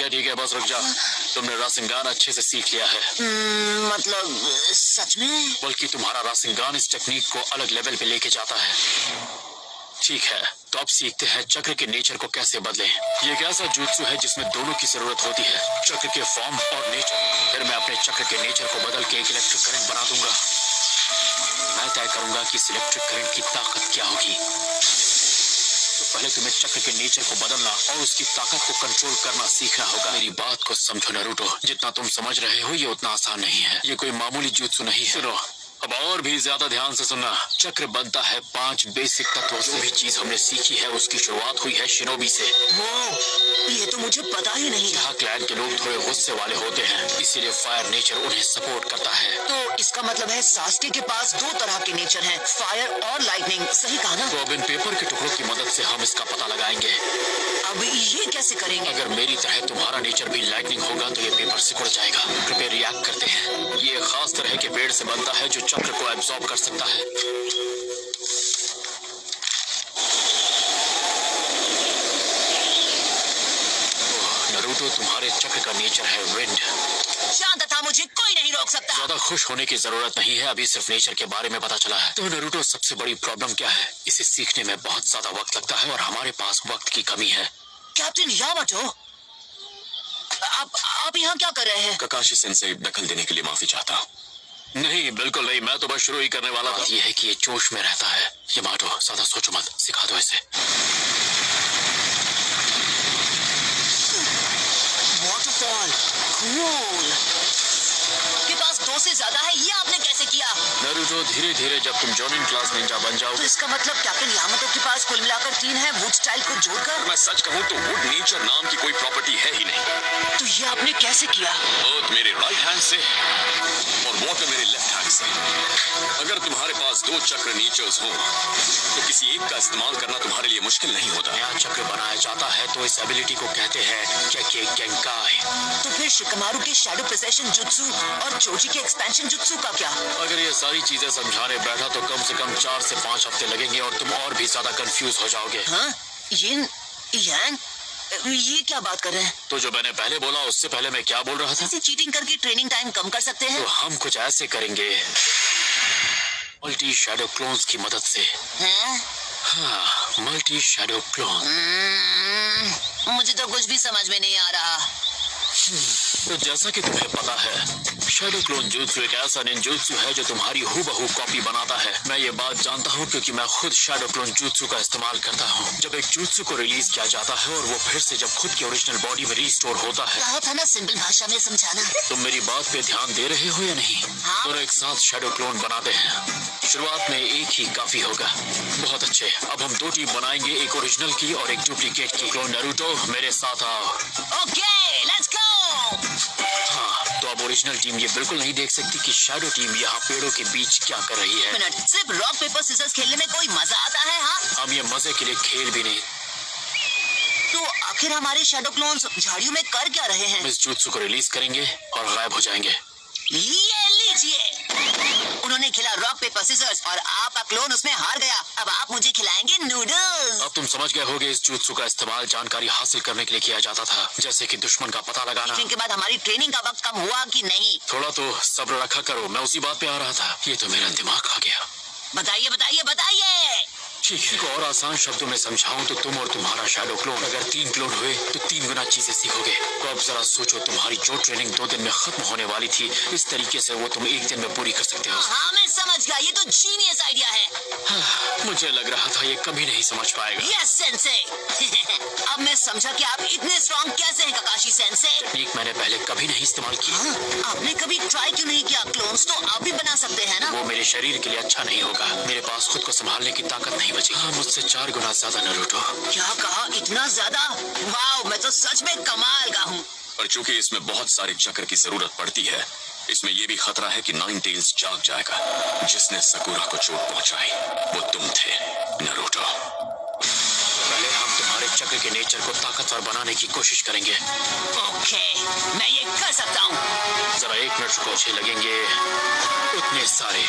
ठीक है, बस रुक जा। तुमने रासेंगान अच्छे से सीख लिया है। मतलब सच में? बल्कि तुम्हारा रासेंगान इस टेक्निक को अलग लेवल पे लेके जाता है। ठीक है, तो अब सीखते हैं चक्र के नेचर को कैसे बदलें। ये एक ऐसा जुत्सु है जिसमें दोनों की जरूरत होती है, चक्र के फॉर्म और नेचर। फिर मैं अपने चक्र के नेचर को बदल के एक इलेक्ट्रिक करंट बना दूंगा। मैं तय करूंगा कि इस इलेक्ट्रिक करंट की ताकत क्या होगी। तो पहले तुम्हें चक्र के नेचर को बदलना और उसकी ताकत को कंट्रोल करना सीखना होगा। मेरी बात को समझो नारुतो, जितना तुम समझ रहे हो ये उतना आसान नहीं है। ये कोई मामूली जुत्सु नहीं है। सुनो, अब और भी ज्यादा ध्यान से सुनना। चक्र बनता है 5 बेसिक तत्वों से। जो भी चीज हमने सीखी है उसकी शुरुआत हुई है शिनोबी से। वो ये तो मुझे पता ही नहीं था। यहाँ क्लैन के लोग थोड़े गुस्से वाले होते हैं, इसीलिए फायर नेचर उन्हें सपोर्ट करता है। तो इसका मतलब है सास्के के पास 2 तरह के नेचर हैं, फायर और लाइटनिंग। सही कहा ना? तो अब इन पेपर के टुकड़ों की मदद से हम इसका पता लगाएंगे। अब ये कैसे करेंगे? अगर मेरी तरह तुम्हारा नेचर भी लाइटनिंग होगा तो ये पेपर सिकुड़ जाएगा। कृपया रिएक्ट करते हैं। ये खास तरह के पेड़ से बनता है जो चक्र को एब्सॉर्ब कर सकता है। नारुतो, तुम्हारे चक्र का नेचर है विंड। शांत था, मुझे कोई नहीं रोक सकता। ज्यादा खुश होने की जरूरत नहीं है, अभी सिर्फ नेचर के बारे में पता चला है। तो नारुतो, सबसे बड़ी प्रॉब्लम क्या है? इसे सीखने में बहुत ज्यादा वक्त लगता है और हमारे पास वक्त की कमी है। कैप्टन यामाटो, आप यहाँ क्या कर रहे हैं? ककाशी सेंसेई, दखल देने के लिए माफी चाहता हूँ। नहीं, बिल्कुल नहीं, मैं तो बस शुरू ही करने वाला था। ये है कि ये जोश में रहता है। यामाटो, ज्यादा सोचो मत, सिखा दो इसे। वॉटरफॉल कूल के पास 2 से ज्यादा है, ये आपने कैसे किया? नारुतो, धीरे धीरे जब तुम जॉनिन क्लास निंजा बन जाओ। तो इसका मतलब कैप्टन यामाटो के पास कुल मिलाकर 3 है, वुड स्टाइल को जोड़कर। मैं सच कहूँ तो वुड नेचर नाम की कोई प्रॉपर्टी है ही नहीं। तो ये आपने कैसे किया? अर्थ मेरे राइट हैंड से और वाटर मेरे लेफ्ट हैंड से। अगर तुम्हारे पास 2 चक्र नेचर्स हो तो किसी एक का इस्तेमाल करना तुम्हारे लिए मुश्किल नहीं होता। नया चक्र बनाया जाता है तो इस एबिलिटी को कहते हैं केके गेंकाई। तो फिर शिकमारू के शैडो पोसेशन जुत्सु और चोजी के एक्सपेंशन जुत्सु का क्या? अगर ये सारी चीजें समझाने बैठा तो कम से कम 4 से 5 हफ्ते लगेंगे और तुम और भी ज्यादा कंफ्यूज हो जाओगे। हाँ? यिन यांग, ये क्या बात कर रहे हैं? तो जो मैंने पहले बोला उससे पहले मैं क्या बोल रहा था? इसे चीटिंग करके ट्रेनिंग टाइम कम कर सकते हैं। तो हम कुछ ऐसे करेंगे, मल्टी शैडो क्लोन्स की मदद से। हैं? हाँ, मल्टी शैडो क्लोन। मुझे तो कुछ भी समझ में नहीं आ रहा। तो जैसा कि तुम्हें पता है, शैडो क्लोन जुत्सु एक ऐसा निंजुत्सु है जो तुम्हारी हूबहू कॉपी बनाता है। मैं ये बात जानता हूँ क्योंकि मैं खुद शैडो क्लोन जुत्सु का इस्तेमाल करता हूँ। जब एक जुत्सु को रिलीज किया जाता है और वो फिर से जब खुद की ओरिजिनल बॉडी में रीस्टोर होता है। कहा था ना सिंपल भाषा में समझाना। तुम मेरी बात पे ध्यान दे रहे हो या नहीं? हाँ। दोनों एक साथ शैडो क्लोन बनाते हैं। शुरुआत में एक ही काफी होगा। बहुत अच्छे, अब हम 2 टीम बनाएंगे, एक ओरिजिनल की और एक डुप्लीकेट की। क्लोन नारुतो, मेरे साथ आओ। Okay, let's go. हाँ, तो अब ओरिजिनल टीम ये बिल्कुल नहीं देख सकती कि शैडो टीम यहाँ पेड़ों के बीच क्या कर रही है। मिनट, सिर्फ रॉक पेपर सीजर्स खेलने में कोई मजा आता है? हाँ, हम ये मजे के लिए खेल भी नहीं। तो आखिर हमारे शैडो क्लोन्स झाड़ियों में कर क्या रहे हैं? इस जुत्सु को रिलीज करेंगे और गायब हो जाएंगे। ये लीजिए, उन्होंने खेला रॉक पेपर सीजर्स और आपका क्लोन उसमें हार गया। अब आप मुझे खिलाएंगे नूडल्स। अब तुम समझ गए होगे, इस जुत्सु का इस्तेमाल जानकारी हासिल करने के लिए किया जाता था, जैसे कि दुश्मन का पता लगाना। मीटिंग के बाद हमारी ट्रेनिंग का वक्त कम हुआ कि नहीं? थोड़ा तो सब्र रखा करो, मैं उसी बात पे आ रहा था। ये तो मेरा दिमाग खा गया। बताइए बताइए बताइए। ठीक है, और आसान शब्दों में समझाऊं तो तुम और तुम्हारा शैडो क्लोन अगर 3 क्लोन हुए तो 3 गुना चीजें सीखोगे। तो अब जरा सोचो, तुम्हारी जो ट्रेनिंग 2 दिन में खत्म होने वाली थी, इस तरीके से वो तुम 1 दिन में पूरी कर सकते हो। हाँ, मैं समझ गया, ये तो जीनियस आइडिया है। मुझे लग रहा था ये कभी नहीं समझ पाएगा। Yes sensei. अब मैं समझा कि आप इतने स्ट्रॉन्ग कैसे हैं ककाशी सेंसे। टेक्निक मैंने पहले कभी नहीं इस्तेमाल की। हाँ, आपने कभी ट्राई क्यों नहीं किया? क्लोन्स तो आप भी बना सकते हैं ना? वो मेरे शरीर के लिए अच्छा नहीं होगा। मेरे पास खुद को संभालने की ताकत नहीं बची। हाँ, मुझसे 4 गुना ज्यादा नारुतो। क्या कहा? इतना ज्यादा? वाह, मैं तो सच में कमाल का हूँ। और चूंकि इसमें बहुत सारे चक्र की जरूरत पड़ती है, इसमें यह भी खतरा है कि 9 टेल्स जाग जाएगा। जिसने सकुरा को चोट पहुंचाई वो तुम थे नारुतो। पहले हम तुम्हारे चक्र के नेचर को ताकतवर बनाने की कोशिश करेंगे। ओके, मैं ये कर सकता हूँ। जरा 1 मिनट को अच्छे लगेंगे उतने सारे।